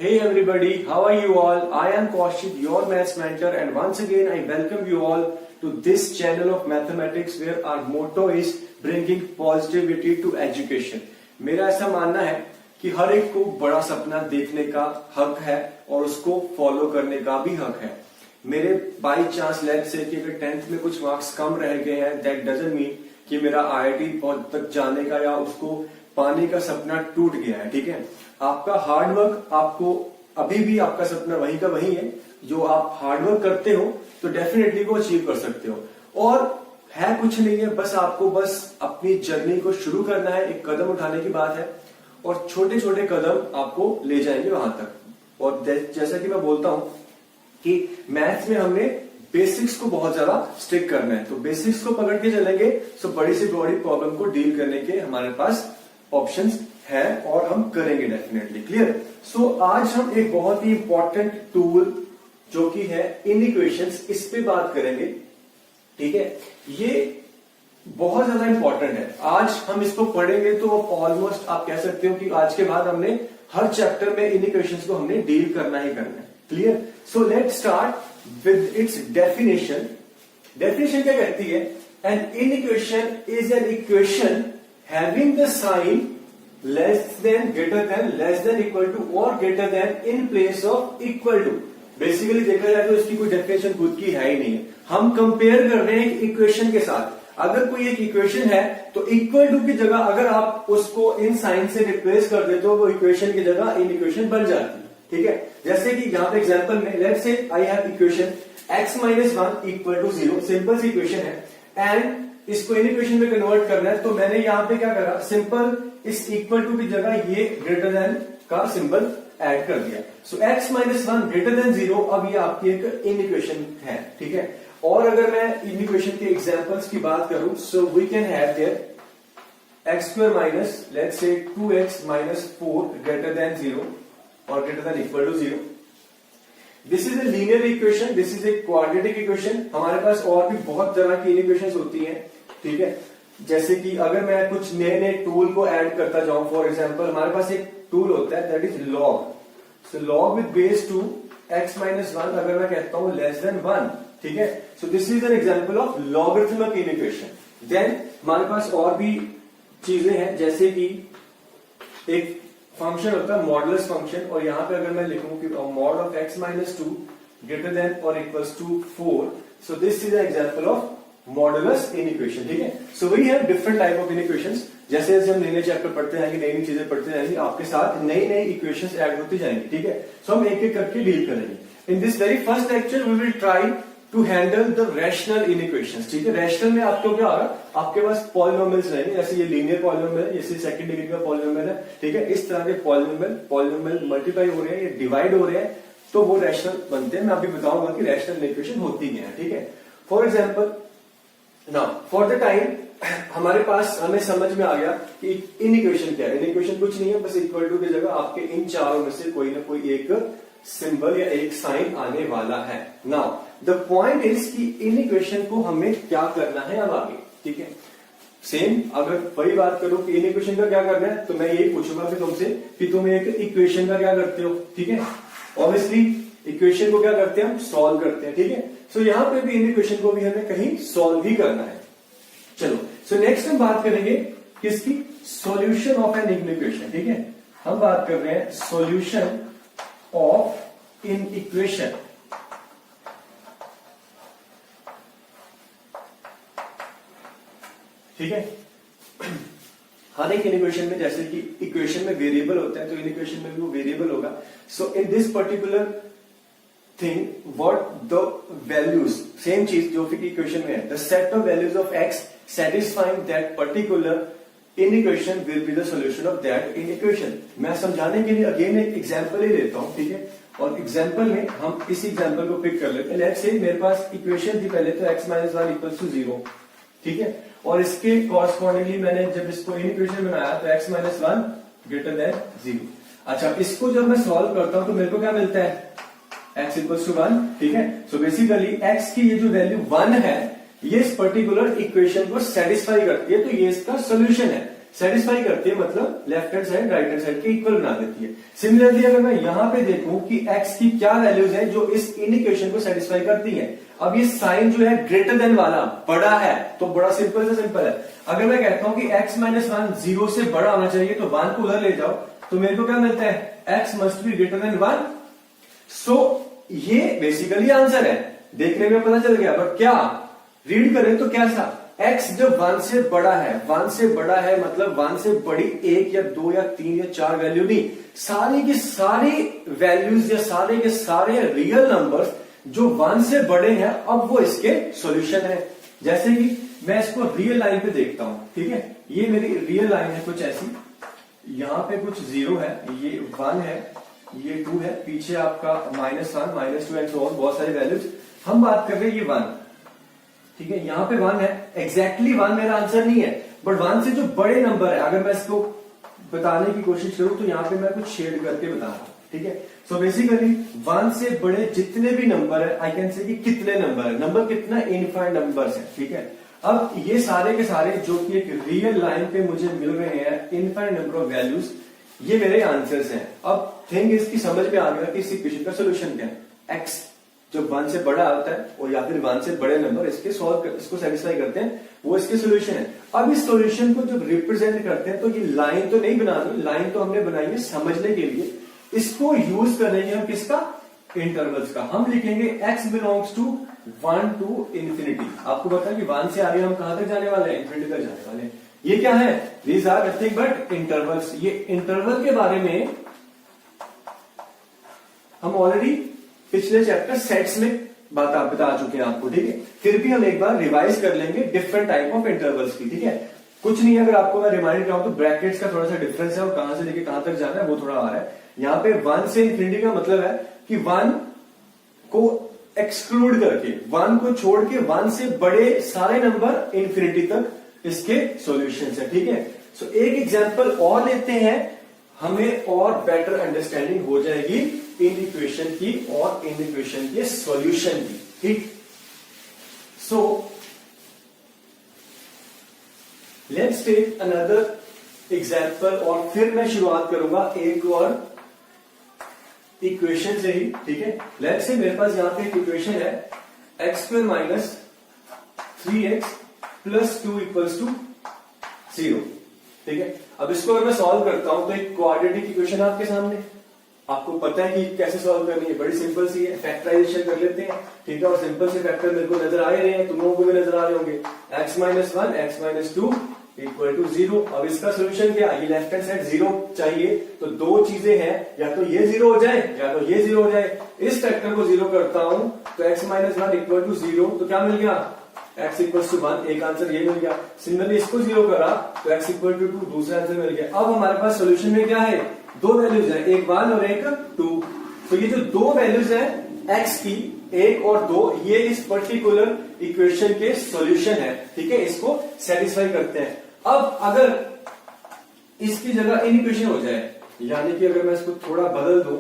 Hey everybody, how are you all? I am Kaushik, your maths mentor, and once again I welcome you all to this channel of mathematics where our motto is bringing positivity to education. मेरा ऐसा मानना है कि हर एक को बड़ा सपना देखने का हक है और उसको फॉलो करने का भी हक है। मेरे बाई चांस लेट्स से कि अगर 10th में कुछ मार्क्स कम रह गए हैं, दैट डजंट मीन कि मेरा IIT तक जाने का या उसको पाने का सपना टूट गया है। ठीक है, आपका हार्डवर्क आपको अभी भी आपका सपना वही का वही है। जो आप हार्डवर्क करते हो तो डेफिनेटली वो अचीव कर सकते हो। और है कुछ नहीं है, बस आपको अपनी जर्नी को शुरू करना है। एक कदम उठाने की बात है और छोटे छोटे कदम आपको ले जाएंगे वहां तक। और जैसा कि मैं बोलता हूं कि मैथ्स में हमने बेसिक्स को बहुत ज्यादा स्टिक करना है, तो बेसिक्स को पकड़ के चलेंगे तो बड़ी से बड़ी प्रॉब्लम को डील करने के हमारे पास ऑप्शंस है और हम करेंगे डेफिनेटली। क्लियर? सो आज हम एक बहुत ही इंपॉर्टेंट टूल जो कि है इनइक्वेशंस, इस पे बात करेंगे। ठीक है, ये बहुत ज्यादा इंपॉर्टेंट है। आज हम इसको पढ़ेंगे तो ऑलमोस्ट आप कह सकते हो कि आज के बाद हमने हर चैप्टर में इनइक्वेशंस को हमने डील करना ही करना है। Clear? So let's start with its definition. Definition क्या कहती है? An inequation is an equation having the sign less than, greater than, less than, equal to or greater than in place of equal to। Basically देखा जाए तो इसकी कोई definition खुद की है ही नहीं है। हम कंपेयर कर रहे हैं एक इक्वेशन के साथ। अगर कोई एक इक्वेशन है तो इक्वल टू की जगह अगर आप उसको इन साइन से रिप्लेस कर देते हो वो इक्वेशन की जगह इन इक्वेशन बन जाती है। ठीक है, जैसे कि यहाँ पे एग्जाम्पल में let's say I have equation x minus 1 equal to 0। Simple सी इक्वेशन है एंड इसको इन इक्वेशन में कन्वर्ट करना है। तो मैंने यहाँ पे क्या करा, सिंपल इस इक्वल टू की जगह ये ग्रेटर देन का सिंबल ऐड कर दिया। सो x माइनस 1 ग्रेटर देन 0 अब ये आपकी एक इन इक्वेशन है। ठीक है, और अगर मैं इन इक्वेशन के एग्जांपल्स की बात करूं so we can have there x square minus let's say 2x minus 4 greater than 0 और greater than equal to 0। This is a linear equation, this is a quadratic equation. हमारे पास और भी बहुत तरह की इक्वेशंस होती हैं। ठीक है, जैसे कि अगर मैं कुछ नए नए टूल को ऐड करता जाऊं, फॉर एग्जांपल हमारे पास एक टूल होता है that is log. So log with base 2 x minus 1 अगर मैं कहता हूं लेस देन 1। ठीक है, so this is an example of logarithmic equation. Then हमारे पास और भी चीजें हैं, जैसे कि एक फंक्शन होता है मॉडुलस फंक्शन, और यहां पे अगर मैं लिखूं कि mod of x minus 2 greater than और equals to 4, so this is an example of modulus inequation. ठीक है, so we have different type of inequations. जैसे जैसे हम नए नए चैप्टर पढ़ते जाएंगे, नई नई चीजें पढ़ते जाएंगे, आपके साथ नई नई इक्वेशंस ऐड होती जाएंगी। ठीक है, सो हम एक एक करके डील करेंगे। In this very first lecture we will try to handle the rational inequations. ठीक है, रैशनल में आपको क्या होगा, आपके पास पॉलिनोमियल्स रहेंगे, जैसे ये लीनियर पॉलिनोमियल है, जैसे सेकंड डिग्री का पॉलिनोमियल है। ठीक है, इस तरह के पॉलिनोमियल मल्टीप्लाई हो रहे हैं, ये डिवाइड हो रहे हैं, तो वो रैशनल बनते हैं। मैं अभी बताऊंगा कि रैशनल इक्वेशन होती क्या है। ठीक है, for example now for the time हमारे पास हमें समझ में आ गया कि इन इक्वेशन क्या है। इन इक्वेशन कुछ नहीं है, बस इक्वल टू की जगह आपके इन चारों में से कोई ना कोई एक सिंबल या एक साइन आने वाला है। नाउ द पॉइंट इज कि इन इक्वेशन को हमें क्या करना है अब आगे। ठीक है, सेम अगर वही बात करूं कि इन इक्वेशन का क्या करना है, तो मैं यही पूछूंगा कि तुमसे कि तुम एक इक्वेशन का क्या करते हो। ठीक है, ऑब्वियसली इक्वेशन को क्या करते हैं, हम सॉल्व करते हैं। ठीक है, सो यहां पे भी इन इक्वेशन को भी हमें कहीं सॉल्व ही करना है। चलो, सो नेक्स्ट हम बात करेंगे किसकी, सॉल्यूशन ऑफ एन इक्वेशन। ठीक है, हम बात कर रहे हैं सॉल्यूशन ऑफ इन इक्वेशन। ठीक है, हर एक इक्वेशन में जैसे कि इक्वेशन में वेरिएबल होता है तो इन इक्वेशन में भी वो वेरिएबल होगा। So in this particular thing what the values, same चीज जो फिर इक्वेशन में है, the set of values of x satisfying that particular in equation will be the solution of that in equation। मैं समझाने के लिए अगेन एक एग्जांपल ही लेता हूं। ठीक है, और एग्जांपल में हम इस एग्जांपल को पिक कर लेते हैं। लेट्स से मेरे पास इक्वेशन थी पहले तो x माइनस 1 इक्वल टू 0। ठीक है, और इसके कॉरस्पॉन्डिंगली मैंने जब इसको इन इक्वेशन बनाया तो x माइनस 1 ग्रेटर देन 0। अच्छा, इसको जब मैं सॉल्व करता हूं तो मेरे को क्या मिलता है, x इक्वल टू 1। ठीक है, सो बेसिकली x की ये जो वैल्यू 1 है ये इस पर्टिकुलर इक्वेशन को सेटिस्फाई करती है, तो ये इसका सोल्यूशन है। सेटिस्फाई करती है, मतलब left hand side right hand side के इक्वल बना देती है। सिमिलरली अगर मैं यहां पे देखूं कि x की क्या वैल्यूज है जो इस इन इक्वेशन को सेटिस्फाई करती है। अब ये साइन जो है ग्रेटर देन वाला बड़ा है, तो बड़ा सिंपल से सिंपल है। अगर मैं कहता हूं कि x माइनस 1 0 से बड़ा होना चाहिए तो 1 को उधर ले जाओ, तो मेरे को क्या मिलता है, x must be greater than 1। सो ये बेसिकली आंसर है, देखने में पता चल गया। बट क्या रीड करें तो कैसा, x जब 1 से बड़ा है, 1 से बड़ा है मतलब 1 से बड़ी 1 या 2 या 3 या 4 वैल्यू नहीं, सारी की सारी वैल्यूज या सारे के सारे रियल नंबर्स जो 1 से बड़े हैं, अब वो इसके सॉल्यूशन है। जैसे कि मैं इसको रियल लाइन पे देखता हूं, ठीक है, ये मेरी रियल लाइन है कुछ ऐसी, यहां पे कुछ 0 है, ये 1 है, ये 2 है, पीछे आपका -1 -2 एंड सो ऑन, बहुत सारी वैल्यूज। हम बात कर रहे हैं ये 1, ठीक है, यहां पे 1 है, एग्जैक्टली 1 मेरा आंसर नहीं है, बट 1 से जो बड़े नंबर है, अगर मैं इसको बताने की कोशिश करूं तो यहां पे मैं कुछ शेड करके बता रहा हूं, ठीक है। सो बेसिकली 1 से बड़े जितने भी नंबर है, आई कैन से कि कितने नंबर है, नंबर कितना, इनफाइनाइट नंबर्स है, ठीक है। अब ये सारे के सारे जो कि एक रियल लाइन पे मुझे मिल रहे हैं, इनफाइनाइट नंबर ऑफ वैल्यूज, ये मेरे आंसर्स हैं। अब थिंग इसकी समझ में आ गया कि इस इक्वेशन का सोल्यूशन क्या है, x जो 1 से बड़ा होता है और या फिर 1 से बड़े नंबर इसके इसको सेटिस्फाई करते हैं, वो इसके सोल्यूशन है। अब इस सोल्यूशन को जब रिप्रेजेंट करते हैं तो ये लाइन तो नहीं बनानी, लाइन तो हमने बनाई है समझने के लिए, इसको यूज करेंगे हम किसका, इंटरवल्स का। हम लिखेंगे x belongs to 1 to infinity. आपको पता है कि 1 से आगे हम कहां तक जाने वाले हैं, इंफिनिटी तक जाने वाले हैं। ये क्या है, these are nothing but intervals. ये इंटरवल के बारे में हम ऑलरेडी पिछले चैप्टर सेट्स में बता चुके हैं आपको, ठीक है। फिर भी हम एक बार रिवाइज कर लेंगे डिफरेंट टाइप ऑफ इंटरवल्स की, ठीक है। कुछ नहीं, अगर आपको मैं रिमाइंड कराऊं तो ब्रैकेट्स का थोड़ा सा डिफरेंस है और कहां से लेके कहां तक जाना है वो थोड़ा आ रहा है। यहाँ पे 1 से इंफिनिटी का मतलब है कि 1 को एक्सक्लूड करके, 1 को छोड़ के 1 से बड़े सारे नंबर इंफिनिटी तक इसके सॉल्यूशंस है, ठीक है। सो एक एग्जांपल और लेते हैं, हमें और बेटर अंडरस्टैंडिंग हो जाएगी इन इक्वेशन की और इन इक्वेशन के सॉल्यूशन की, ठीक। So let's take another example, और फिर मैं शुरुआत करूंगा एक और इक्वेशन से ही, ठीक है। लेट्स से मेरे पास यहां पे एक इक्वेशन है, x² minus 3x plus 2 equals to 0, ठीक है। अब इसको अगर मैं सॉल्व करता हूं तो एक क्वाड्रेटिक इक्वेशन आपके सामने, आपको पता है कि कैसे सॉल्व करनी है, बड़ी सिंपल सी है, फैक्टराइजेशन कर लेते हैं, ठीक है। और सिंपल से फैक्टर मेरे को नजर आ ही रहे हैं, तुम लोगों को भी नजर आ रहे होंगे, x minus 1 x minus 2 equal to 0। अब इसका सोल्यूशन क्या, ये लेफ्ट हैंड साइड 0 चाहिए, तो दो चीजें हैं, या तो ये 0 हो जाए या तो ये 0 हो जाए। इस फैक्टर को 0 करता हूं तो x माइनस 1 इक्वल टू 0, तो क्या मिल गया, x इक्वल टू 1, एक आंसर ये मिल गया। सिमिलरली इसको 0 करा तो x इक्वल टू 2, दूसरा आंसर मिल गया। अब हमारे पास सोल्यूशन में क्या है, दो वैल्यूज है, एक 1 और एक 2। तो ये जो दो वैल्यूज है x की, 1 और 2, ये इस पर्टिकुलर इक्वेशन के सॉल्यूशन है, ठीक है, इसको सेटिस्फाई करते हैं। अब अगर इसकी जगह इन इक्वेशन हो जाए, यानी कि अगर मैं इसको थोड़ा बदल दूं,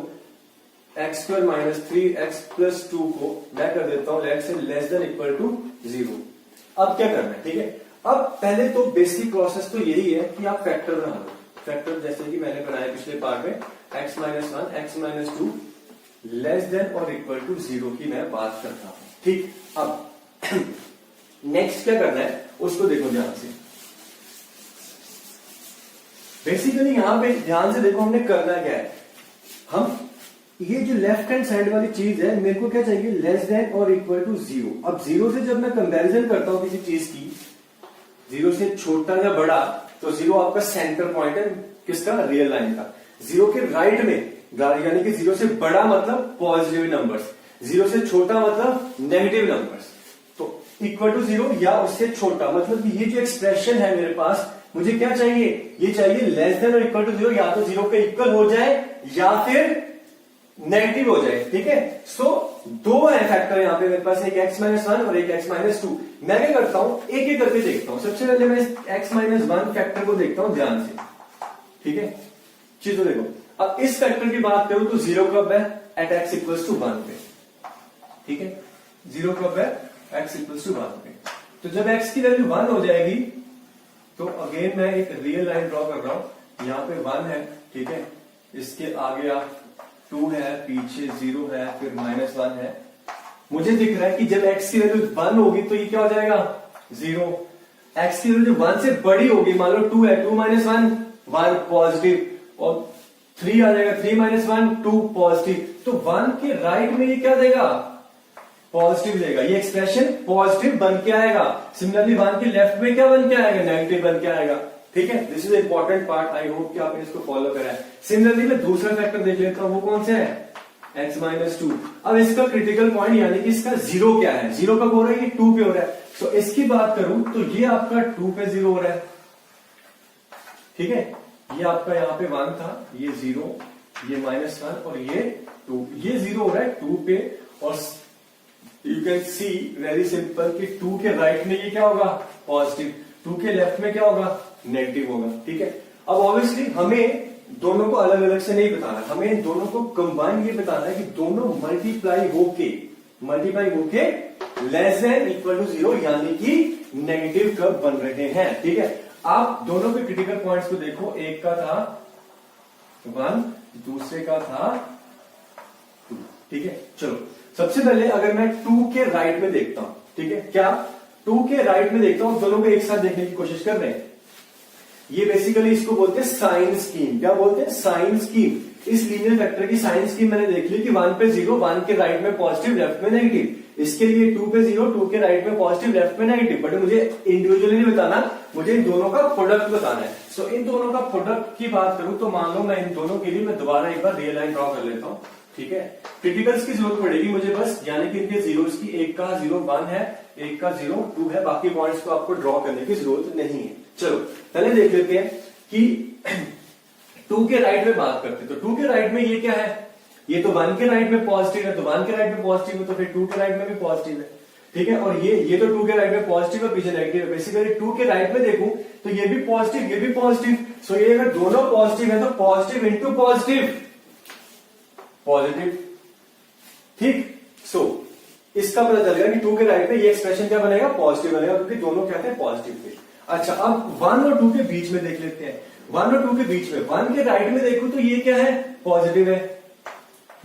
x² माइनस 3x प्लस 2 को मैं कर देता हूं लेट से लेस देन इक्वल टू 0। अब क्या करना है, ठीक है। अब पहले तो बेसिक प्रोसेस तो यही है कि आप फैक्टर बना लो, फैक्टर जैसे कि मैंने बनाया पिछले पार्ट में, x minus 1 x minus 2 less than और इक्वल टू 0 की मैं बात करता हूं, ठीक। अब नेक्स्ट क्या करना है उसको देखो ध्यान से। बेसिकली यहां पे ध्यान से देखो हमने करना क्या है, हम ये जो लेफ्ट हैंड साइड वाली चीज है, मेरे को क्या चाहिए, लेस देन और इक्वल टू 0। अब 0 से जब मैं कंपैरिजन करता हूं किसी चीज की, 0 से छोटा या बड़ा, तो 0 आपका सेंटर पॉइंट है किसका, रियल लाइन का। 0 के राइट में, यानी कि 0 से बड़ा मतलब पॉजिटिव नंबर्स, 0 से छोटा मतलब नेगेटिव नंबर्स। तो इक्वल टू 0 या उससे छोटा, मतलब कि ये जो एक्सप्रेशन है मेरे पास, मुझे क्या चाहिए, ये चाहिए लेस देन और इक्वल टू 0, या तो 0 के इक्वल हो जाए या फिर नेगेटिव हो जाए, ठीक है। सो दो है फैक्टर यहां पे मेरे पास, एक x माइनस 1 और एक x माइनस 2। मैं क्या करता हूं, एक एक करके देखता हूं। सबसे पहले मैं x माइनस 1 फैक्टर को देखता हूं ध्यान से, ठीक है। चीजों देखो, अब इस फैक्टर की बात करूं तो 0 कब है, एट x इक्वल्स टू 1 पे, ठीक है। 0 कब है, x इक्वल्स टू 1 पे। तो जब x की वैल्यू 1 हो जाएगी तो अगेन मैं एक रियल लाइन ड्रॉ कर रहा हूं, यहाँ पे 1 है, ठीक है, इसके आगे आप 2 है, पीछे 0 है, फिर -1 है। मुझे दिख रहा है कि जब x की वैल्यू 1 होगी तो ये क्या हो जाएगा 0, x की वैल्यू 1 से बड़ी होगी, मान लो 2 है, 2 - 1 1 पॉजिटिव, और 3 आ जाएगा, 3 - 1 2 पॉजिटिव, तो 1 के राइट में ये क्या देगा पॉजिटिव देगा, ये एक्सप्रेशन पॉजिटिव बन के आएगा। सिमिलरली 1 के लेफ्ट में क्या बन के आएगा नेगेटिव बन के आएगा, ठीक है। This is important part, I hope कि आपने इसको फॉलो करा है। सिमिलरली मैं दूसरा फैक्टर देख लेता हूं, वो कौन सा है x - 2। अब इसका क्रिटिकल पॉइंट यानी कि इसका 0 क्या है, 0 कब हो रहा है, ये 2 पे हो रहा है। सो इसकी बात करूं तो ये आपका 2 पे 0 हो रहा है, ठीक है, ये आपका यहाँ पे 1 था, ये 0, ये -1 और ये 2, ये 0 हो रहा है 2 पे। और you can see very simple कि 2 के राइट में ये क्या होगा पॉजिटिव, 2 के लेफ्ट में क्या होगा नेगेटिव होगा, ठीक है। अब ऑब्वियसली हमें दोनों को अलग अलग से नहीं बताना, हमें इन दोनों को कंबाइन ये बताना है कि दोनों मल्टीप्लाई होके लेस देन इक्वल टू 0 यानी कि नेगेटिव कब बन रहे हैं, ठीक है। आप दोनों के क्रिटिकल पॉइंट्स को देखो, एक का था 1, दूसरे का था 2, ठीक है। चलो सबसे पहले अगर मैं 2 के राइट में देखता हूं, ठीक है, क्या 2 के राइट में देखता हूं, दोनों को एक साथ देखने की कोशिश कर रहे हैं। ये बेसिकली इसको बोलते हैं साइन स्कीम, क्या बोलते हैं साइन स्कीम। इस लीनियर वेक्टर की साइन स्कीम मैंने देख ली कि 1 पे 0, 1 के राइट में पॉजिटिव, लेफ्ट में नेगेटिव। इसके लिए 2 पे 0, 2 के राइट में पॉजिटिव, लेफ्ट में नेगेटिव। बट मुझे इंडिविजुअली नहीं बताना, मुझे इन दोनों का प्रोडक्ट बताना है। सो इन दोनों का प्रोडक्ट की बात करूं तो मान लो मैं इन दोनों के लिए मैं दोबारा एक बार रियल लाइन ड्रॉ कर लेता हूं, ठीक है। क्रिटिकल्स की जरूरत पड़ेगी मुझे बस, यानी कि इनके जीरोस की, एक का 0 1 है, एक का 0 2 है, बाकी पॉइंट्स को आपको ड्रॉ करने की जरूरत नहीं है। चलो पहले देख लेते हैं कि 2 के राइट में बात करते हैं, तो 2 के राइट में ये क्या है, ये तो 1 के राइट में पॉजिटिव है, तो 1 के राइट में पॉजिटिव है, तो फिर 2 के राइट में भी पॉजिटिव है, ठीक है। और ये तो 2 के राइट में पॉजिटिव है, पीछे नेगेटिव है। बेसिकली 2 के राइट में देखूं तो ये भी पॉजिटिव, ये भी पॉजिटिव। सो ये अगर दोनों पॉजिटिव है तो पॉजिटिव इंटू पॉजिटिव पॉजिटिव, ठीक। सो इसका पता चल गया कि 2 के राइट में ये एक्सप्रेशन क्या बनेगा पॉजिटिव बनेगा, क्योंकि दोनों कहते हैं पॉजिटिव थे। अच्छा अब 1 और 2 के बीच में देख लेते हैं, 1 और 2 के बीच में 1 के राइट में देखो तो ये क्या है पॉजिटिव है,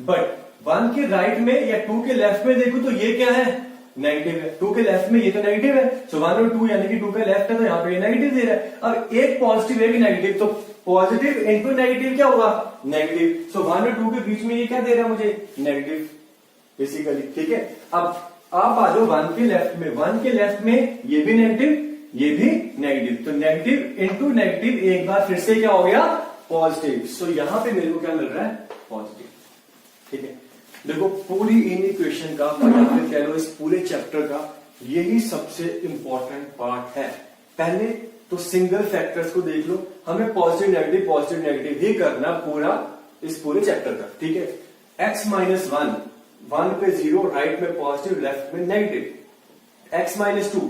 बट 1 के राइट में या 2 के लेफ्ट में देखो तो ये क्या है नेगेटिव है। 2 के लेफ्ट में ये तो नेगेटिव है, सो 1 और 2 यानी कि 2 का लेफ्ट है तो यहाँ पे ये नेगेटिव दे रहा है। अब एक पॉजिटिव एक नेगेटिव, तो पॉजिटिव इंटू नेगेटिव क्या होगा नेगेटिव। सो 1 और 2 के बीच में ये क्या दे रहा है मुझे नेगेटिव बेसिकली, ठीक है। अब आप आ जाओ 1 के लेफ्ट में, 1 के लेफ्ट में ये भी नेगेटिव ये भी नेगेटिव, तो नेगेटिव इंटू नेगेटिव एक बार फिर से क्या हो गया पॉजिटिव। सो यहां पे मेरे को क्या मिल रहा है पॉजिटिव, ठीक है। देखो पूरी इन इक्वेशन का या फिर कह लो इस पूरे चैप्टर का यही सबसे इंपॉर्टेंट पार्ट है। पहले तो सिंगल फैक्टर्स को देख लो, हमें पॉजिटिव नेगेटिव ही करना पूरा इस पूरे चैप्टर का, ठीक है। x - 1 1 पे 0, राइट में पॉजिटिव लेफ्ट में नेगेटिव। x - 2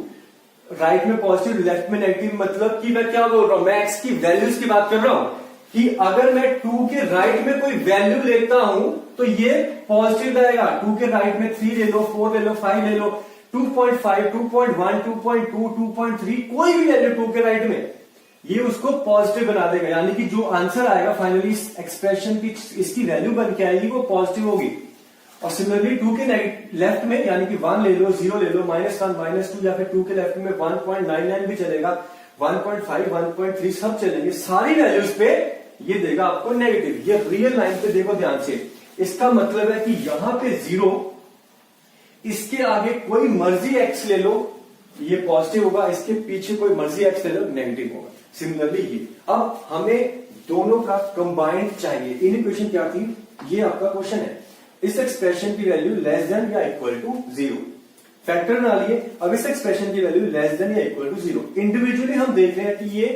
राइट में पॉजिटिव लेफ्ट में नेगेटिव, मतलब कि मैं क्या बोल रहा हूं, मैं x की वैल्यूज की बात कर रहा हूं कि अगर मैं 2 के राइट में कोई वैल्यू लेता हूं तो ये पॉजिटिव आएगा। 2 के राइट में 3 ले लो, 4 ले लो, 5 ले लो, 2.5 2.1 2.2 2.3 कोई भी वैल्यू 2 के राइट में ये उसको पॉजिटिव बना देगा, यानी कि जो आंसर आएगा फाइनली इस एक्सप्रेशन की इसकी वैल्यू बन के आएगी वो पॉजिटिव होगी। और सिमिलरली 2 के लेफ्ट में यानी कि 1 ले लो, 0 ले लो, -1 -2 या फिर 2 के लेफ्ट में 1.99 भी चलेगा, 1.5 1.3 सब चलेंगे, सारी वैल्यूज पे ये देगा आपको नेगेटिव। ये रियल लाइन पे देखो ध्यान से, इसका मतलब है कि यहां पे 0, इसके आगे कोई मर्जी x ले लो ये पॉजिटिव होगा, इसके पीछे कोई मर्जी x ले लो नेगेटिव होगा। सिमिलरली ये अब हमें दोनों का कंबाइंड चाहिए। इन इक्वेशन क्या थी, ये आपका क्वेश्चन है, इस एक्सप्रेशन की वैल्यू लेस देन या इक्वल टू 0 फैक्टर बना लिए। अब इस एक्सप्रेशन की वैल्यू लेस देन या इक्वल टू 0 इंडिविजुअली हम देख रहे हैं कि ये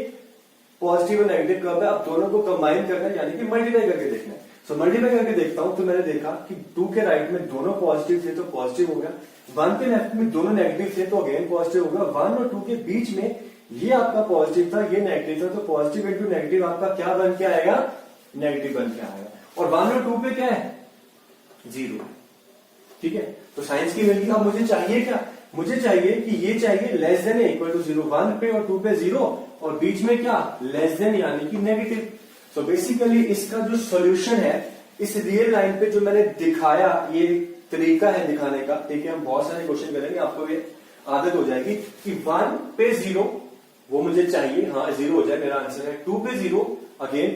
पॉजिटिव और नेगेटिव कब है, अब दोनों को कंबाइन करना है यानी कि मल्टीप्लाई करके देखना है। सो मल्टीप्लाई करके देखता हूं तो मैंने देखा कि 2 के राइट में दोनों पॉजिटिव थे तो पॉजिटिव हो गया, 1 के लेफ्ट में दोनों नेगेटिव थे तो अगेन पॉजिटिव होगा, 1 और 2 के बीच में ये आपका पॉजिटिव था ये नेगेटिव था, तो पॉजिटिव इंटू नेगेटिव आपका क्या बन के आएगा नेगेटिव बन के आएगा। और 1 और 2 पे क्या है 0, ठीक है। तो साइंस की वैल्यू अब मुझे चाहिए क्या, मुझे चाहिए कि ये चाहिए लेस देन इक्वल टू 0, 1 पे और 2 पे 0 और बीच में क्या लेस देन यानी कि नेगेटिव। सो बेसिकली इसका जो सॉल्यूशन है इस रियल लाइन पे जो मैंने दिखाया, ये तरीका है दिखाने का, ठीक है। हम बहुत सारे क्वेश्चन करेंगे, आपको ये आदत हो जाएगी कि 1 पे 0 वो मुझे चाहिए, हाँ 0 हो जाए मेरा आंसर है। 2 पे 0 अगेन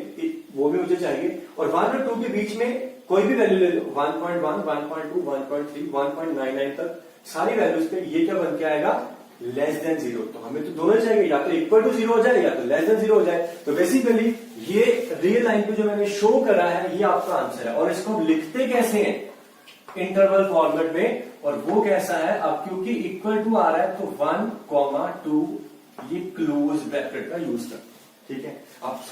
वो भी मुझे चाहिए, और 1 और 2 के बीच में कोई भी वैल्यू ले लो, 1.1, 1.2, 1.3, 1.99 तक सारी वैल्यूज पे ये क्या बन के आएगा, लेस देन 0। तो हमें तो दोनों चाहिए, या तो इक्वल टू 0 हो जाए या तो लेस देन 0 हो जाए। तो बेसिकली ये रियल लाइन पे जो मैंने शो करा है ये आपका आंसर है। और इसको हम लिखते कैसे हैं, इंटरवल फॉर्मेट में, और वो कैसा है, अब क्योंकि इक्वल टू आ रहा है तो 1, 2 ये क्लोज ब्रैकेट का यूज कर, ठीक है। आप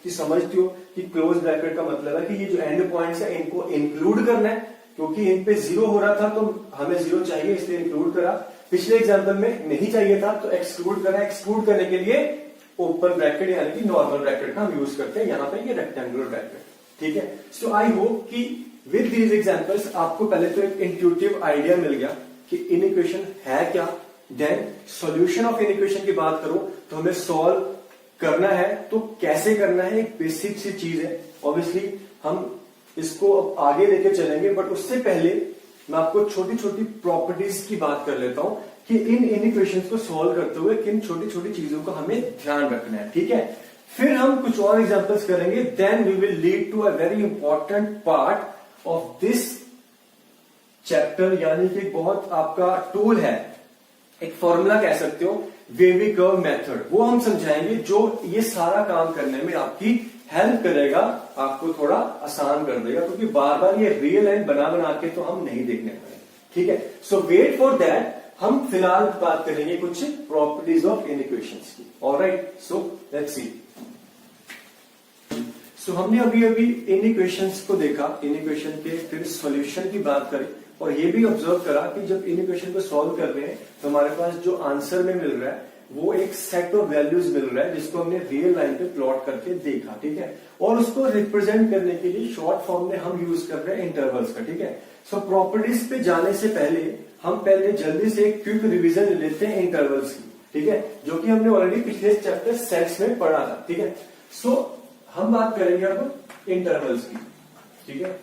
समझते हो कि क्लोज ब्रैकेट का मतलब है कि ये जो एंड पॉइंट्स है इनको इंक्लूड करना है, क्योंकि इन पे 0 हो रहा था तो हमें 0 चाहिए इसलिए इंक्लूड करा। पिछले एग्जाम्पल में नहीं चाहिए था तो एक्सक्लूड करा। एक्सक्लूड करने के लिए ओपन ब्रैकेट यानी कि नॉर्मल ब्रैकेट का हम यूज करते हैं, यहाँ पे ये रेक्टेंगुलर ब्रैकेट, ठीक है। सो आई होप कि विद दीज एग्जांपल्स आपको पहले तो एक इंट्यूटिव आइडिया मिल गया कि इनइक्वेशन है क्या। देन सॉल्यूशन ऑफ इनइक्वेशन की बात करो तो हमें सॉल्व करना है तो कैसे करना है, एक बेसिक सी चीज है। ऑब्वियसली हम इसको अब आगे लेके चलेंगे, बट उससे पहले मैं आपको छोटी छोटी प्रॉपर्टीज की बात कर लेता हूं कि इन इनइक्वेशंस को सॉल्व करते हुए किन छोटी छोटी चीजों का हमें ध्यान रखना है, ठीक है। फिर हम कुछ और एग्जांपल्स करेंगे, then we will lead to a very important part of this chapter, यानी कि बहुत आपका टूल है, एक फॉर्मूला कह सकते हो, वेवी कर्व मेथड। वो हम समझाएंगे जो ये सारा काम करने में आपकी हेल्प करेगा, आपको थोड़ा आसान कर देगा, क्योंकि बार बार ये रियल लाइन बना बना के तो हम नहीं देखने पाए, ठीक है। सो वेट फॉर दैट। हम फिलहाल बात करेंगे कुछ प्रॉपर्टीज ऑफ इनइक्वेशंस की। Alright, so let's see. सो हमने अभी अभी इनइक्वेशंस को देखा, इनइक्वेशन के फिर सॉल्यूशन की बात करी, और ये भी ऑब्जर्व करा कि जब इनइक्वेशन को सॉल्व कर रहे हैं तो हमारे पास जो आंसर में मिल रहा है वो एक सेट ऑफ वैल्यूज मिल रहा है, जिसको हमने रियल लाइन पे प्लॉट करके देखा, ठीक है। और उसको रिप्रेजेंट करने के लिए शॉर्ट फॉर्म में हम यूज कर रहे हैं इंटरवल्स का, ठीक है। सो प्रॉपर्टीज पे जाने से पहले हम पहले जल्दी से एक क्विक रिविजन लेते हैं इंटरवल्स की, ठीक है, जो कि हमने ऑलरेडी पिछले चैप्टर सेट्स में पढ़ा था, ठीक है। सो हम बात करेंगे अब इंटरवल्स की, ठीक है।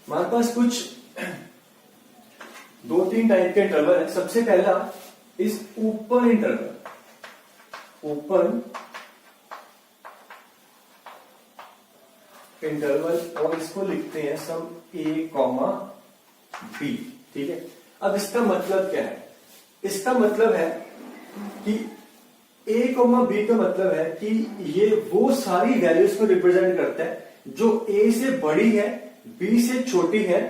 हमारे पास कुछ 2-3 टाइप के इंटरवल है। सबसे पहला इस ओपन इंटरवल, ओपन इंटरवल, और इसको लिखते हैं सम a, b, ठीक है। अब इसका मतलब क्या है, इसका मतलब है कि a, b का मतलब है कि ये वो सारी वैल्यूज को रिप्रेजेंट करता है जो a से बड़ी है, b से छोटी है,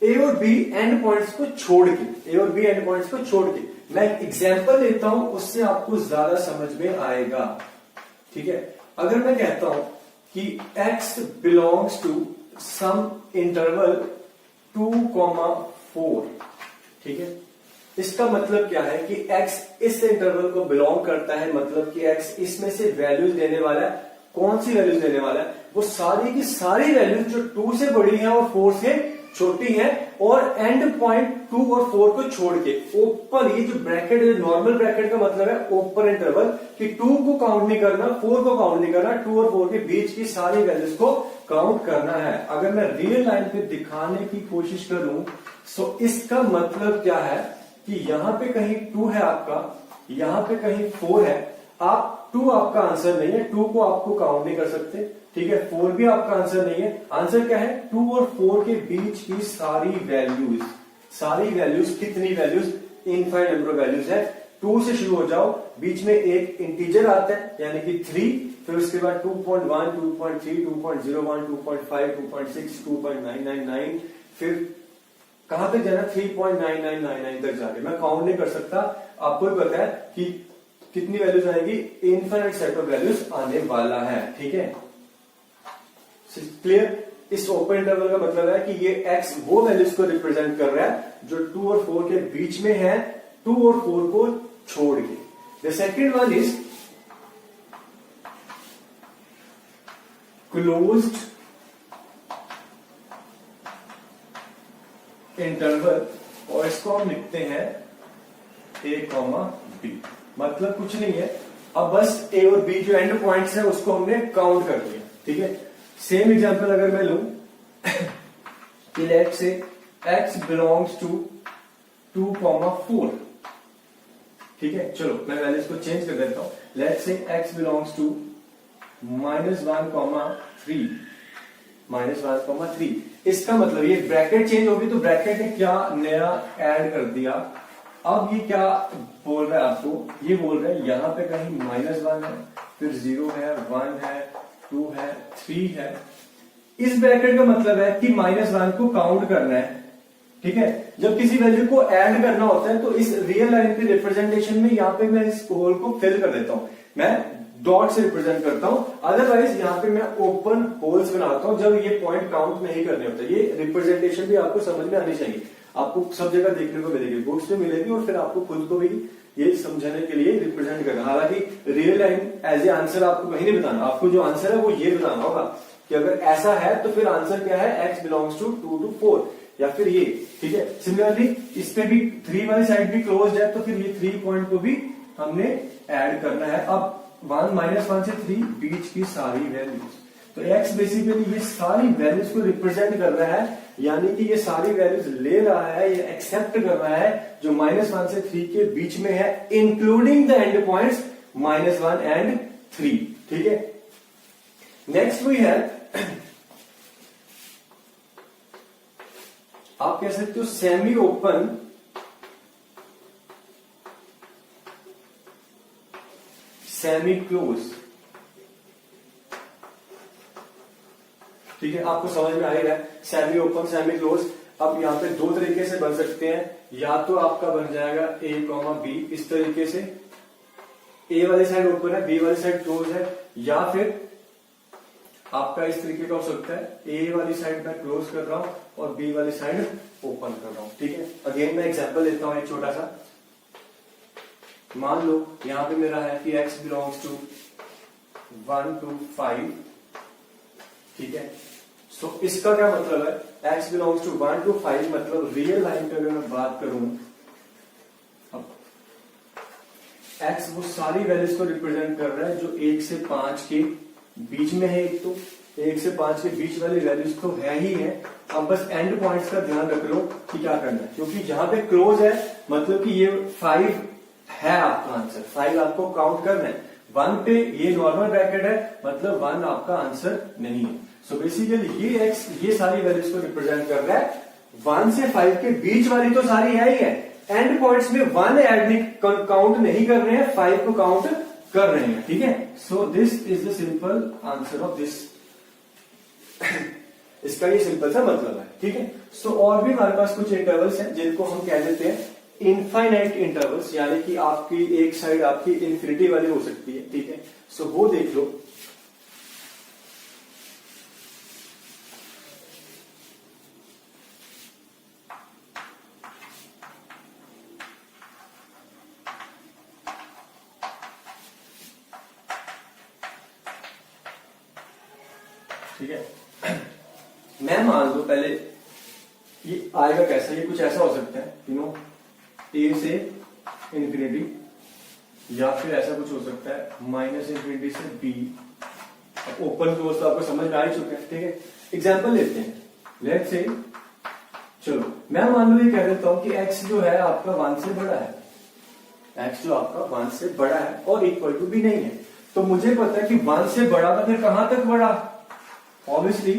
ए और बी एंड पॉइंट्स को छोड़ के, ए और बी एंड पॉइंट्स को छोड़ के। मैं एक एग्जांपल देता हूं, उससे आपको ज्यादा समझ में आएगा, ठीक है। अगर मैं कहता हूं कि x belongs to some interval 2,4, ठीक है, इसका मतलब क्या है कि x इस इंटरवल को बिलोंग करता है, मतलब कि x इसमें से वैल्यूज लेने वाला है। कौन सी वैल्यूज लेने वाला है, वो सारी की सारी वैल्यूज जो 2 से बड़ी है और 4 से छोटी है, और एंड पॉइंट 2 और 4 को छोड़ के ओपन, ये जो ब्रैकेट है, नॉर्मल ब्रैकेट का मतलब है ओपन इंटरवल, कि 2 को काउंट नहीं करना, 4 को काउंट नहीं करना, 2 और 4 के बीच की सारी वैल्यूज को काउंट करना है। अगर मैं रियल लाइन पे दिखाने की कोशिश करूं तो इसका मतलब क्या है कि यहां पे कहीं 2 है आपका, यहां पे कहीं 4 है। आप 2 आपका आंसर नहीं है, 2 को आपको काउंट नहीं कर सकते, ठीक है। 4 भी आपका आंसर नहीं है। आंसर क्या है, 2 और 4 के बीच की सारी वैल्यूज, सारी वैल्यूज, कितनी values, infinite number of values है। 2 से शुरू हो जाओ, बीच में एक इंटीजर आता है यानी कि 3, फिर उसके बाद 2.1, 2.3, 2.01, 2.5, 2.6, 2.999, फिर कहां तक जाना, 3.9999 तक जाके मैं काउंट नहीं कर सकता। आपको भी पता है कि कितनी वैल्यूज आएंगी, इनफाइनाइट सेट ऑफ वैल्यूज आने वाला है, ठीक है। क्लियर। इस ओपन इंटरवल का मतलब है कि ये x वो वैल्यूज को रिप्रेजेंट कर रहा है जो 2 और 4 के बीच में है, 2 और 4 को छोड़ के। The second one is closed interval, और और इसको हम लिखते हैं a कॉमा b। मतलब कुछ नहीं है, अब बस a और b जो एंड पॉइंट्स है उसको हमने काउंट कर लिया, ठीक है। सेम एग्जांपल अगर मैं लूं कि let's say x belongs to 2,4, ठीक है। चलो मैं वैल्यूज को चेंज कर देता हूं। Let's say x belongs to -1,3, -1,3। इसका मतलब ये ब्रैकेट चेंज होगी तो ब्रैकेट ने क्या नया ऐड कर दिया। अब ये क्या बोल रहा है आपको, ये बोल रहा है यहां पे कहीं -1 है, फिर 0 है, 1 है, 2 है, 3 है। इस ब्रैकेट का मतलब है कि -1 को काउंट करना है, ठीक है। जब किसी वैल्यू को ऐड करना होता है तो इस रियल लाइन के रिप्रेजेंटेशन में यहाँ पे मैं इस होल को फिल कर देता हूं, मैं डॉट से रिप्रेजेंट करता हूं। अदरवाइज यहाँ पे मैं ओपन होल्स बनाता हूं जब ये पॉइंट काउंट नहीं करने होते। ये रिप्रेजेंटेशन भी आपको समझ में आनी चाहिए, आपको सब जगह देखने को मिलेगी, बुक्स में मिलेगी, और फिर आपको खुद को भी ये समझाने के लिए रिप्रेजेंट करना। हालांकि real line as a answer आपको कहीं नहीं बताना, आपको जो आंसर है वो ये बताना होगा कि अगर ऐसा है तो फिर आंसर क्या है, x बिलोंग्स टू 2 to 4 या फिर ये, ठीक है। सिमिलरली इस पे भी 3 वाली साइड भी क्लोज है तो फिर ये 3 पॉइंट को भी हमने ऐड करना है। अब 1 से 3 बीच की सारी वैल्यूज, तो x बेसिकली ये सारी वैल्यूज को रिप्रेजेंट कर रहा है, यानी कि ये सारी वैल्यूज ले रहा है, ये एक्सेप्ट कर रहा है जो -1 से 3 के बीच में है, including the end points -1 and 3, ठीक है। नेक्स्ट वी है, आप कह सकते हो सेमी ओपन सेमी क्लोज, ठीक है। आपको समझ में आएगा सेमी ओपन सेमी क्लोज। अब यहाँ पे दो तरीके से बन सकते हैं, या तो आपका बन जाएगा a, b इस तरीके से, a वाली साइड ओपन है, b वाली साइड क्लोज है, या फिर आपका इस तरीके का हो सकता है a वाली साइड मैं क्लोज कर रहा हूं और b वाली साइड ओपन कर रहा हूं, ठीक है। अगेन मैं एग्जांपल लेता हूं एक छोटा सा। मान लो यहां पे मेरा है कि x बिलोंग्स टू 1 to 5, ठीक है। सो इसका क्या मतलब है, x बिलोंग्स टू 1 to 5 मतलब रियल लाइन की अगर मैं बात करूं, अब x वो सारी वैल्यूज को रिप्रेजेंट कर रहा है जो 1 से 5 के बीच में है। एक तो 1 से 5 के बीच वाली वैल्यूज तो है ही है। अब बस एंड पॉइंट्स का ध्यान रख लो कि क्या करना है, क्योंकि जहां पे क्लोज है मतलब कि ये 5 है आपका आंसर, 5 आपको काउंट करना है। 1 पे ये नॉर्मल ब्रैकेट है मतलब 1 आपका आंसर नहीं है। सो बेसिकली ये x ये सारी वैल्यूज को रिप्रेजेंट कर रहा है। 1 से 5 के बीच वाली तो सारी है ही है, एंड पॉइंट्स में 1 ऐड नहीं काउंट नहीं कर रहे हैं, 5 को काउंट कर रहे हैं, ठीक है। So this is the simple answer of this इसका ये सिंपल सा मतलब है, ठीक है। सो और भी हमारे पास कुछ इंटरवल्स हैं जिनको हम कह देते हैं इनफाइनाइट इंटरवल्स, यानी कि आपकी एक साइड आपकी इन्फिनिटी वाली हो सकती है, ठीक है। सो वो देख लो। ठीक है, मैं मान लो पहले ये आएगा कैसे, ये कुछ ऐसा हो सकता है ए से इन्फिनिटी, या फिर ऐसा कुछ हो सकता है -इन्फिनिटी से बी। ओपन क्लोज तो आपको समझ में आ ही चुका है, ठीक है। एग्जांपल लेते हैं, लेट्स से चलो मैं मान लो ये कह देता हूं कि x जो है आपका 1 से बड़ा है, x जो आपका 1 से बड़ा है और इक्वल टू भी नहीं है। तो मुझे पता है कि 1 से बड़ा तो फिर कहां तक बड़ा, ऑब्वियसली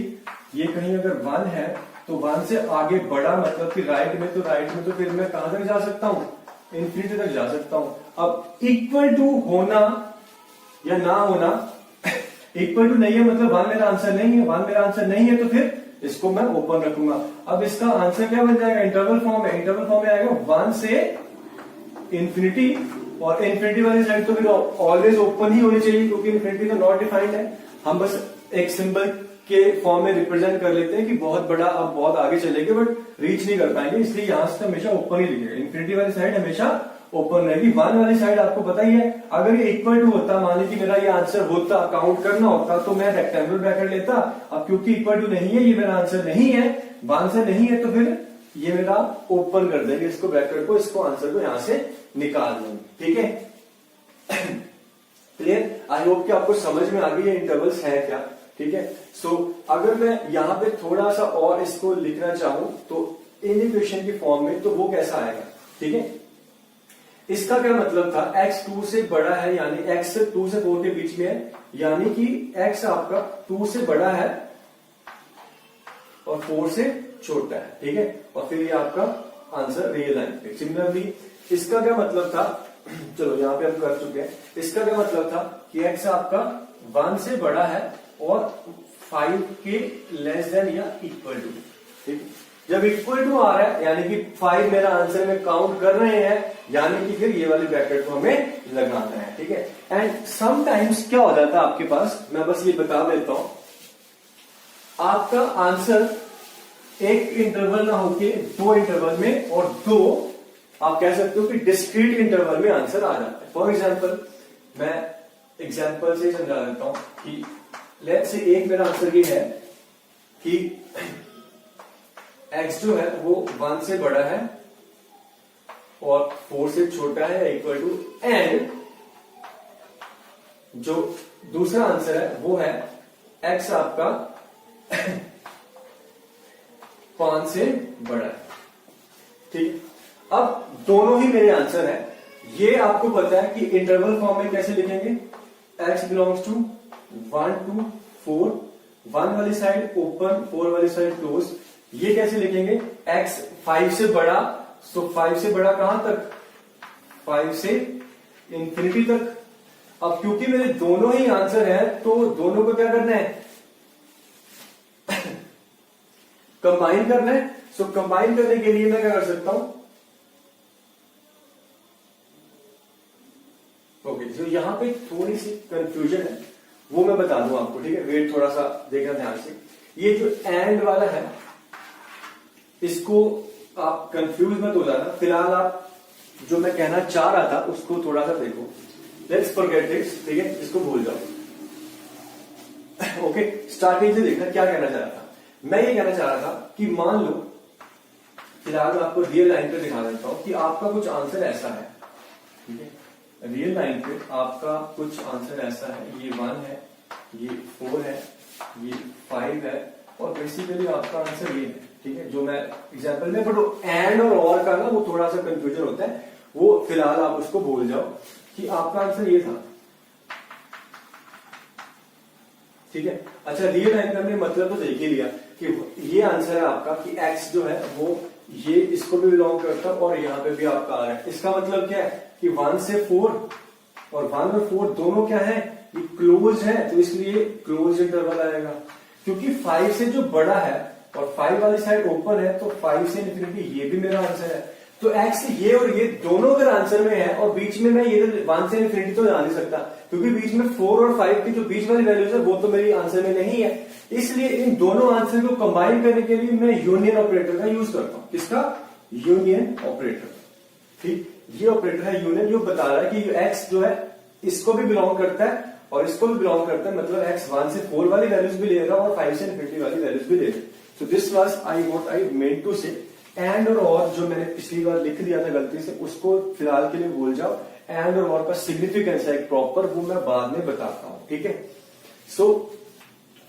ये कहीं अगर 1 है तो 1 से आगे बढ़ा मतलब कि राइट में तो फिर मैं कहां तक जा सकता हूं, इन्फिनिटी तक जा सकता हूं। अब इक्वल टू होना या ना होना इक्वल टू नहीं है मतलब 1 मेरा आंसर नहीं है, 1 मेरा आंसर नहीं है तो फिर इसको मैं ओपन रखूंगा। अब इसका आंसर क्या बन जाएगा, इंटरवल फॉर्म है, इंटरवल फॉर्म में आएगा 1 से इन्फिनिटी, और इन्फिनिटी वाली साइड तो फिर ऑलवेज ओपन ही होनी चाहिए क्योंकि इन्फिनिटी तो नॉट डिफाइंड है। हम बस एक सिंबल के फॉर्म में रिप्रेजेंट कर लेते हैं कि बहुत बड़ा, अब बहुत आगे चलेंगे बट रीच नहीं कर पाएंगे, इसलिए यहां से हमेशा ओपन ही लिखेगा। इन्फिनिटी वाली साइड हमेशा ओपन रहेगी। 1 वाली साइड आपको पता ही है, अगर ये इक्वल टू होता, मान लीजिए मेरा ये आंसर होता, काउंट करना होता तो मैं रेक्टेंगुलर ब्रैकेट लेता। अब क्योंकि इक्वल टू नहीं है, ये मेरा आंसर नहीं है, 1 से नहीं है, तो फिर ये मेरा ओपन कर देंगे इसको ब्रैकेट को, इसको आंसर को यहां से निकाल देंगे, ठीक है। क्लियर? आई होप कि आपको समझ में आ गई ये इंटरवल्स है क्या, ठीक है। सो अगर मैं यहां पे थोड़ा सा और इसको लिखना चाहूं तो इन इक्वेशन की फॉर्म में, तो वो कैसा आएगा, ठीक है। इसका क्या मतलब था, x 2 से बड़ा है, यानी x 2 से 4 के बीच में है, यानी कि x आपका 2 से बड़ा है और 4 से छोटा है, ठीक है। और फिर ये आपका आंसर रियल लाइन पे। सिमिलरली इसका क्या मतलब था, चलो यहां पे हम कर चुके हैं। इसका क्या मतलब था कि x आपका 1 से बड़ा है और 5 के लेस देन या इक्वल टू, ठीक है। जब इक्वल टू आ रहा है यानी कि 5 मेरा आंसर में काउंट कर रहे हैं, यानी कि फिर ये वाली ब्रैकेट को हमें लगाना है, ठीक है। एंड समटाइम्स क्या हो जाता है आपके पास, मैं बस ये बता देता हूं, आपका आंसर एक इंटरवल ना होके 2 इंटरवल में, और 2 आप कह सकते हो कि डिस्क्रीट इंटरवल में आंसर आ जाता है। फॉर एग्जाम्पल, मैं एग्जाम्पल से समझा देता हूं कि लेट्स से एक मेरा आंसर ये है कि x जो है वो 1 से बड़ा है और 4 से छोटा है इक्वल टू, एंड जो दूसरा आंसर है वो है x आपका 5 से बड़ा है, ठीक। अब दोनों ही मेरे आंसर है। ये आपको पता है कि इंटरवल फॉर्म में कैसे लिखेंगे, x बिलोंग्स टू 1 to 4, 1 वाली साइड ओपन, 4 वाली साइड क्लोज। ये कैसे लिखेंगे, x 5 से बड़ा, सो 5 से बड़ा कहां तक, 5 से इंफिनिटी तक। अब क्योंकि मेरे दोनों ही आंसर है तो दोनों को क्या करना है, कंबाइन करना है। सो कंबाइन करने के लिए मैं क्या कर सकता हूं, ओके। सो यहां पे थोड़ी सी कंफ्यूजन है, वो मैं बता दूं आपको, ठीक है। वेट थोड़ा सा देखना ध्यान से। ये जो एंड वाला है इसको आप कंफ्यूज मत हो जाना। फिलहाल आप जो मैं कहना चाह रहा था उसको थोड़ा सा देखो, लेट्स फॉरगेट इट, ठीक है, इसको भूल जाओ। ओके, स्टार्टिंग से देखना क्या कहना चाह रहा था। मैं ये कहना चाह रहा था कि मान लो, फिलहाल मैं आपको रियल लाइन पे दिखा देता हूं कि आपका कुछ आंसर ऐसा है, ठीक है। रियल लाइन पे आपका कुछ आंसर ऐसा है, ये 1 है, ये 4 है, ये 5 है, और बेसिकली आपका आंसर ये है, ठीक है। जो मैं एग्जांपल में, बट एंड और का ना वो थोड़ा सा कंफ्यूजन होता है, वो फिलहाल आप उसको भूल जाओ कि आपका आंसर ये था, ठीक है। अच्छा, रियल लाइन का हमने मतलब तो देख ही लिया कि ये आंसर है आपका कि x जो है वो ये इसको भी बिलोंग करता है और यहां पे भी आपका आ रहा है। इसका मतलब क्या है कि 1 से 4 और 1 और 4 दोनों क्या है, ये क्लोज है, तो इसलिए क्लोज इंटरवल आएगा। क्योंकि 5 से जो बड़ा है और 5 वाली साइड ओपन है, तो 5 से इंफिनिटी ये भी मेरा आंसर है। तो x ये और ये दोनों अगर आंसर में है, और बीच में मैं ये 1 से इंफिनिटी तो जा नहीं सकता, क्योंकि बीच में 4 और 5 की जो बीच वाली वैल्यूज है वो तो मेरी आंसर में नहीं है। इसलिए इन दोनों आंसर को कंबाइन करने के लिए मैं यूनियन ऑपरेटर का यूज करता हूं। किसका, यूनियन ऑपरेटर, ठीक। ये ऑपरेटर है यूनियन, जो बता रहा है कि x जो है इसको भी बिलोंग करता है और इसको भी बिलोंग करता है, मतलब x 1 से 4 वाली वैल्यूज भी ले रहा है और 5 से इंफिनिटी वाली वैल्यूज भी ले रहा है। So this was what I meant to say. And और जो मैंने पिछली बार लिख दिया था गलती से, उसको फिलहाल के लिए भूल जाओ। एंड और का सिग्निफिकेंस है एक प्रॉपर, वो मैं बाद में बताता हूं, ठीक है। सो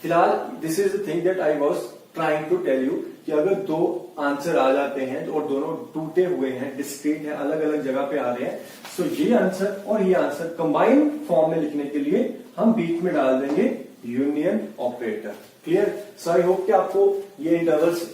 फिलहाल this is the thing that I was trying to tell you कि अगर 2 आंसर आ जाते हैं और दोनों टूटे हुए हैं, डिस्क्रीट है, अलग अलग जगह पे आ रहे हैं, सो ये आंसर और ये आंसर कंबाइंड फॉर्म में लिखने के लिए हम बीच में डाल देंगे union operator. Clear? So I hope कि आपको ये इंटरवल्स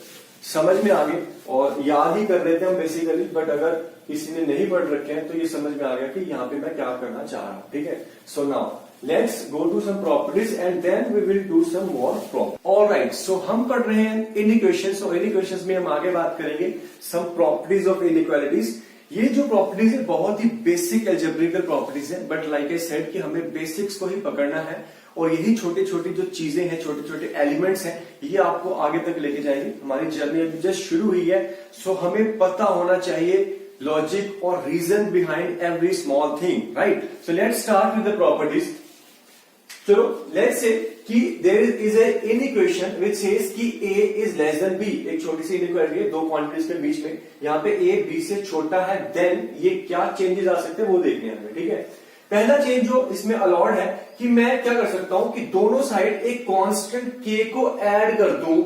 समझ में आ गए और याद ही कर रहे थे हम बेसिकली, बट अगर किसी ने नहीं पढ़ रखे हैं तो ये समझ में आ गया कि यहाँ पे मैं क्या करना चाह रहा हूं, ठीक है। So now let's go to some properties and then we will do some more problem. Alright, so हम पढ़ रहे हैं इनइक्वेशंस, और इनइक्वेशंस में हम आगे बात करेंगे सम प्रॉपर्टीज ऑफ इनइक्वालिटीज। ये जो प्रॉपर्टीज है बहुत ही बेसिक एल्जेब्रिकल प्रॉपर्टीज है, बट लाइक आई सेड कि हमें बेसिक्स को ही पकड़ना है, और यही छोटी छोटी जो चीजें हैं, छोटे छोटे एलिमेंट्स हैं, ये आपको आगे तक लेके जाएंगे। हमारी जर्नी अभी जस्ट शुरू हुई है, सो हमें पता होना चाहिए लॉजिक और reason behind every small thing, right. So let's start with the properties. चलो लेट्स से कि there is a inequation which says कि a is less than b, एक छोटी सी इनइक्वालिटी है दो क्वांटिटीज के बीच में, यहाँ पे a b से छोटा है, देन ये क्या चेंजेस आ सकते हैं वो देखने हैं हमें, ठीक है। पहला चेंज जो इसमें अलाउड है कि मैं क्या कर सकता हूं कि दोनों साइड एक कांस्टेंट k को ऐड कर दूं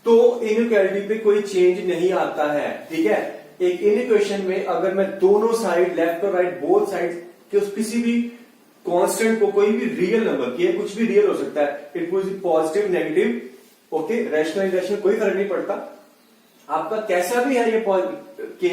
तो इनइक्वालिटी पे कोई चेंज नहीं आता है, ठीक है। एक इनइक्वेशन में अगर मैं दोनों साइड लेफ्ट और राइट बोथ साइड के उस किसी भी कांस्टेंट को, कोई भी रियल नंबर के, कुछ भी रियल हो सकता है, it was positive negative, okay, rational irrational कोई फर्क नहीं पड़ता, आपका कैसा भी है ये के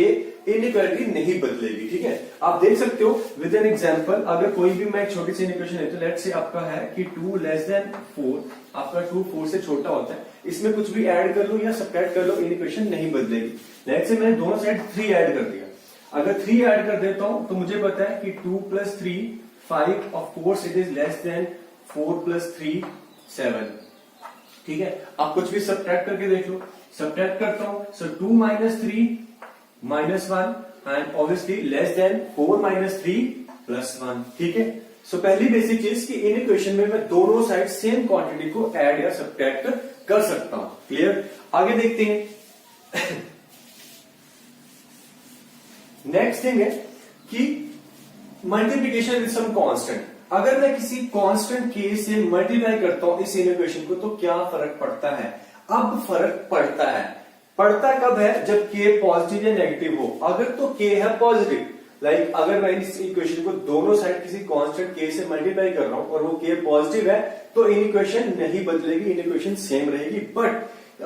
इनइक्वालिटी नहीं बदलेगी, ठीक है। आप देख सकते हो विद एन एग्जांपल, अगर कोई भी मैं एक छोटी सी इक्वेशन है तो लेट्स से आपका है कि 2 लेस देन 4, आपका 2 4 से छोटा होता है, इसमें कुछ भी ऐड कर लो या सब्ट्रैक्ट कर लो, इक्वेशन नहीं बदलेगी। लेट्स से मैंने दोनों साइड 3 ऐड कर दिया, अगर 3 ऐड कर देता हूं तो मुझे पता है कि 2 + 3 5, of course it is less then 4 + 3 7, ठीक है। आप कुछ भी सब्ट्रैक्ट करके देख लो, सब्ट्रैक्ट करता हूं, सो 2 - 3 -1 एंड ऑब्वियसली लेस देन 4 - 3 + 1, ठीक है। सो पहली बेसिक चीज कि इन इक्वेशन में मैं दोनों साइड सेम क्वांटिटी को ऐड या सब्ट्रैक्ट कर सकता हूं, क्लियर। आगे देखते हैं। नेक्स्ट थिंग है कि मल्टीप्लीकेशन विद सम कांस्टेंट, अगर मैं किसी कांस्टेंट k से मल्टीप्लाई करता हूं इस इक्वेशन को तो क्या फर्क पड़ता है। अब फर्क पड़ता है, पड़ता कब है, जब k पॉजिटिव या नेगेटिव हो। अगर तो k है पॉजिटिव, लाइक अगर मैं इस इक्वेशन को दोनों साइड किसी कांस्टेंट k से मल्टीप्लाई कर रहा हूं और वो k पॉजिटिव है तो इन इक्वेशन नहीं बदलेगी, इन इक्वेशन सेम रहेगी। बट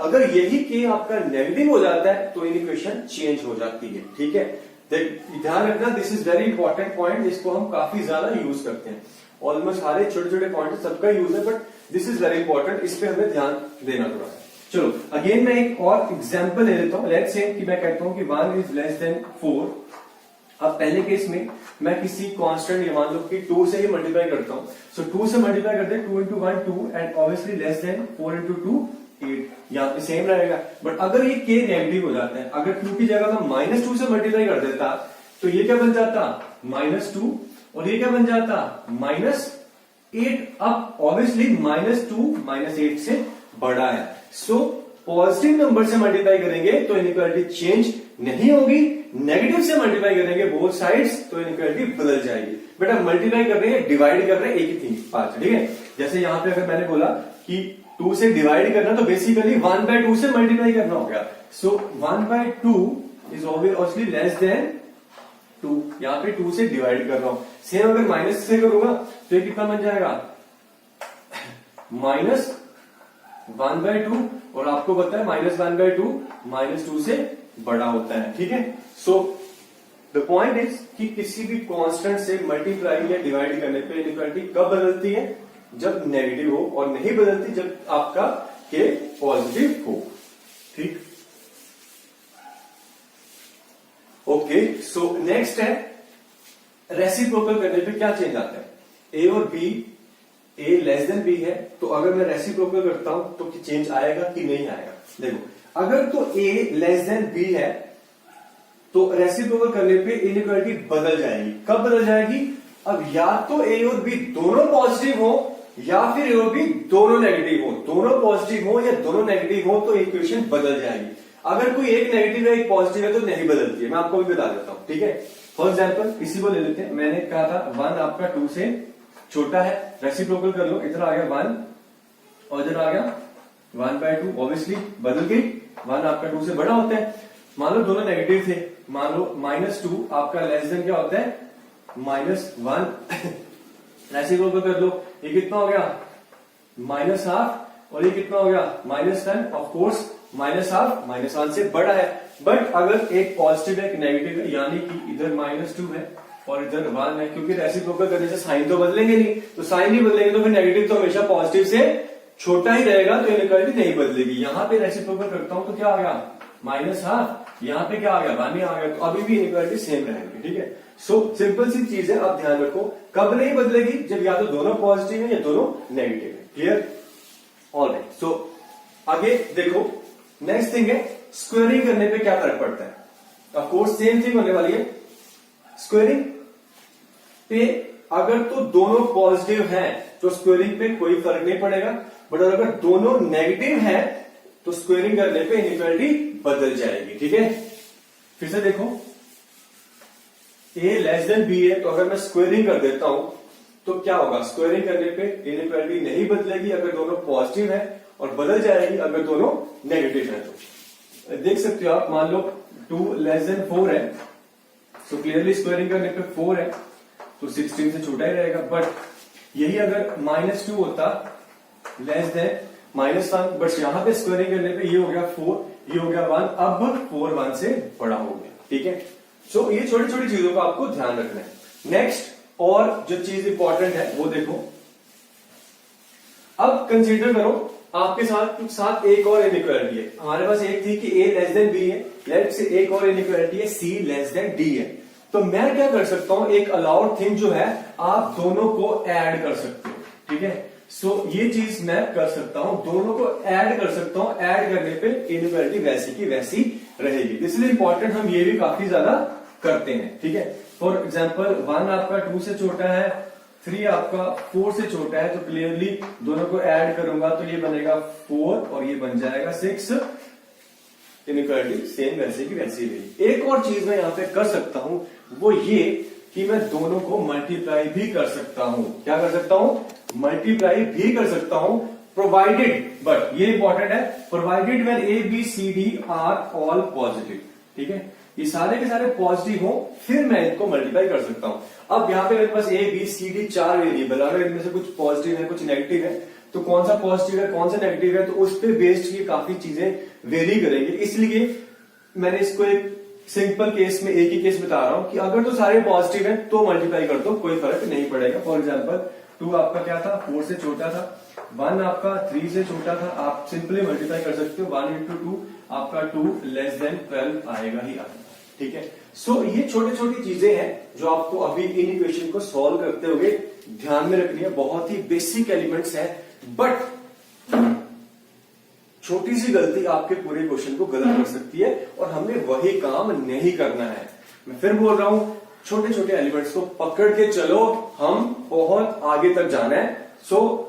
अगर यही k आपका नेगेटिव हो जाता है तो इन इक्वेशन चेंज हो जाती है, ठीक है। ध्यान रखना, this is very important point, इसको हम काफी ज्यादा यूज करते हैं, ऑलमोस्ट सारे छोटे छोटे पॉइंट सबका यूज है, but this is very important, इस पे हमें ध्यान देना थोड़ा सा। चलो अगेन मैं एक और एग्जांपल ले लेता हूं, लेट्स से कि मैं कहता हूं कि 1 इज लेस देन 4। अब पहले केस में मैं किसी कांस्टेंट ये मान लो कि 2 से ही मल्टीप्लाई करता हूं, सो 2 से मल्टीप्लाई करते हैं, 2 × 1 2 एंड ऑब्वियसली लेस देन 4 × 2 8, यहाँ पे सेम रहेगा। बट अगर ये k नेगेटिव हो जाता है, अगर 2 की जगह मैं -2 से मल्टीप्लाई कर देता तो ये क्या बन जाता, -2, और ये क्या बन जाता, -8। अब ऑब्वियसली -2 -8 से बड़ा है, सो पॉजिटिव नंबर से मल्टीप्लाई करेंगे तो इनइक्वालिटी चेंज नहीं होगी, नेगेटिव से मल्टीप्लाई करेंगे बोथ साइड्स तो इनइक्वालिटी बदल जाएगी। बट हम मल्टीप्लाई कर रहे हैं, डिवाइड कर रहे हैं एक ही थी पांच, ठीक है। जैसे यहां पे अगर मैंने बोला कि 2 से डिवाइड करना तो बेसिकली 1/2 से मल्टीप्लाई करना हो गया, सो 1/2 इज ऑब्वियसली लेस देन 2, यहां पे 2 से डिवाइड कर रहा हूं। सेम अगर माइनस से करूंगा तो ये कितना बन जाएगा, -1/2, और आपको पता है -1/2 -2 से बड़ा होता है, ठीक है। सो द पॉइंट इज कि किसी भी कांस्टेंट से मल्टीप्लाई या डिवाइड करने पे इनइक्वालिटी कब बदलती है, जब नेगेटिव हो, और नहीं बदलती जब आपका k पॉजिटिव हो, ठीक। ओके, सो नेक्स्ट है रेसिप्रोकल करने पे क्या चेंज आता है। a और b, a less than b है तो अगर मैं रेसिप्रोकल करता हूं तो चेंज आएगा कि नहीं आएगा। देखो अगर तो a लेस देन b है तो रेसिप्रोकल करने पे इनइक्वालिटी बदल जाएगी। कब बदल जाएगी, अब या तो a और b दोनों पॉजिटिव हो या फिर a और b दोनों नेगेटिव हो, दोनों पॉजिटिव हो या दोनों नेगेटिव हो तो इक्वेशन बदल जाएगी। अगर कोई एक नेगेटिव है एक पॉजिटिव है तो नहीं बदलती है, मैं आपको भी बता देता हूं, ठीक है। फॉर एग्जाम्पल इसी को ले लेते हैं, मैंने कहा था 1 आपका 2 से छोटा है, रेसिप्रोकल कर लो, इधर आ गया 1 और इधर आ गया 1/2, ऑब्वियसली बदल गई, 1 आपका 2 से बड़ा होता है। मान लो दोनों नेगेटिव थे, मान लो -2 आपका लेस देन क्या होता है, -1 रेसिप्रोकल कर लो, ये कितना हो गया -1/2, और ये कितना हो गया -10, ऑफ कोर्स -1/2 -1 से बड़ा है। बट अगर एक पॉजिटिव है एक नेगेटिव है, यानी कि इधर -2 है और इधर 1 है, क्योंकि रेसिप्रोकल करने से साइन तो बदलेंगे नहीं, तो साइन नहीं बदलेंगे तो फिर नेगेटिव तो हमेशा पॉजिटिव से छोटा ही रहेगा, तो इनइक्वालिटी नहीं बदलेगी। यहां पे रेसिप्रोकल करता हूं तो क्या आ गया -1/2, यहां पे क्या आ गया 1 आ गया, तो अभी भी इनइक्वालिटी सेम रहेगी, ठीक है। सो सिंपल सी चीज है, आप ध्यान रखो कब नहीं बदलेगी, जब या तो दोनों पॉजिटिव है या दोनों नेगेटिव है, क्लियर। ऑलराइट, सो आगे देखो नेक्स्ट थिंग है स्क्वेयरिंग करने पे क्या फर्क पड़ता है। ऑफ कोर्स सेम थिंग होने वाली है, स्क्वेयरिंग पे अगर तो दोनों पॉजिटिव हैं तो स्क्वेयरिंग पे कोई फर्क नहीं पड़ेगा, बट अगर दोनों नेगेटिव है तो स्क्वेयरिंग करने पे इनइक्वालिटी बदल जाएगी। ठीक है, फिर से देखो, a लेस देन b है, तो अगर मैं स्क्वेयरिंग कर देता हूं तो क्या होगा, स्क्वेयरिंग करने पे इनइक्वालिटी नहीं बदलेगी अगर दोनों पॉजिटिव है, और बदल जाएगी अगर दोनों नेगेटिव है। तो देख सकते हो आप, मान लो 2 लेस देन 4 है, तो क्लियरली स्क्वेयरिंग करने पे 4 है तो 16 से छोटा ही रहेगा। बट यही अगर -2 होता लेस देन -1, बट यहां पे स्क्वेयरिंग करने पे ये हो गया 4, ये हो गया 1, अब 4 1 से बड़ा हो गया। ठीक है, सो ये छोटी छोटी चीजों का आपको ध्यान रखना है। नेक्स्ट और जो चीज इंपॉर्टेंट है वो देखो, अब कंसीडर करो आपके साथ एक और इनइक्वालिटी है। हमारे पास एक थी कि a लेस देन b है, लेट्स से एक और इनइक्वालिटी है c लेस देन d है। तो मैं क्या कर सकता हूं, एक अलाउड थिंग जो है, आप दोनों को ऐड कर सकते हो। ठीक है, सो ये चीज मैं कर सकता हूं, दोनों को ऐड कर सकता हूं, ऐड करने पे इनइक्वालिटी वैसी की वैसी रहेगी। इसलिए इंपॉर्टेंट हम ये भी काफी ज्यादा करते हैं। ठीक है, फॉर एग्जाम्पल 1 आपका 2 से छोटा है, 3 आपका 4 से छोटा है, तो क्लियरली दोनों को ऐड करूंगा तो ये बनेगा 4 और ये बन जाएगा 6, इनइक्वालिटी सेम वैसे की वैसी रही। एक और चीज मैं यहां पे कर सकता हूं, वो ये कि मैं दोनों को मल्टीप्लाई भी कर सकता हूं। क्या कर सकता हूं, मल्टीप्लाई भी कर सकता हूं, प्रोवाइडेड, बट ये इंपॉर्टेंट है, provided when a B C d are all positive. ठीक है, ये सारे के सारे पॉजिटिव हो, फिर मैं इनको मल्टीप्लाई कर सकता हूं। अब यहाँ पे मेरे पास A B C D 4 variable, अगर इनमें से कुछ पॉजिटिव है कुछ नेगेटिव है, तो कौन सा पॉजिटिव है कौन सा नेगेटिव है, तो उस पर बेस्ड ये काफी चीजें वेरी करेंगे। इसलिए मैंने इसको एक सिंपल केस में, एक ही केस बता रहा हूं कि अगर तो सारे पॉजिटिव है तो मल्टीप्लाई कर दो, कोई फर्क नहीं पड़ेगा। फॉर एग्जाम्पल 2 आपका क्या था, 4 से छोटा था, 1 आपका 3 से छोटा था, आप सिंपली मल्टीप्लाई कर सकते हो, 1 into 2 आपका 2 लेस देन 12 आएगा ही आएगा। ठीक है, सो ये छोटी छोटी चीजें हैं जो आपको अभी इन इक्वेशन को सॉल्व करते हुए ध्यान में रखनी है। बहुत ही बेसिक एलिमेंट्स है, बट छोटी सी गलती आपके पूरे क्वेश्चन को गलत कर सकती है, और हमें वही काम नहीं करना है। मैं फिर बोल रहा हूं, छोटे छोटे एलिमेंट्स को पकड़ के चलो, हम बहुत आगे तक जाना है। सो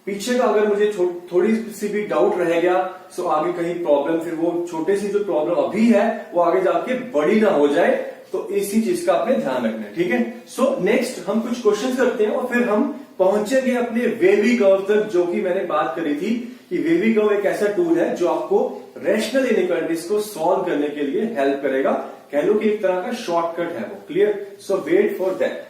पीछे का अगर मुझे थोड़ी सी भी डाउट रह गया, सो आगे कहीं प्रॉब्लम, फिर वो छोटी सी जो प्रॉब्लम अभी है वो आगे जाके बड़ी ना हो जाए, तो इसी चीज का आपने ध्यान रखना है। ठीक है, सो नेक्स्ट हम कुछ क्वेश्चंस करते हैं और फिर हम पहुंचेंगे अपने वेवी कर्व तक, जो कि मैंने बात करी थी कि वेवी कर्व एक ऐसा टूल है जो आपको रैशनल इनइक्वालिटीज को सॉल्व करने के लिए हेल्प करेगा। कह लो कि एक तरह का शॉर्टकट है वो। Clear, so wait for that.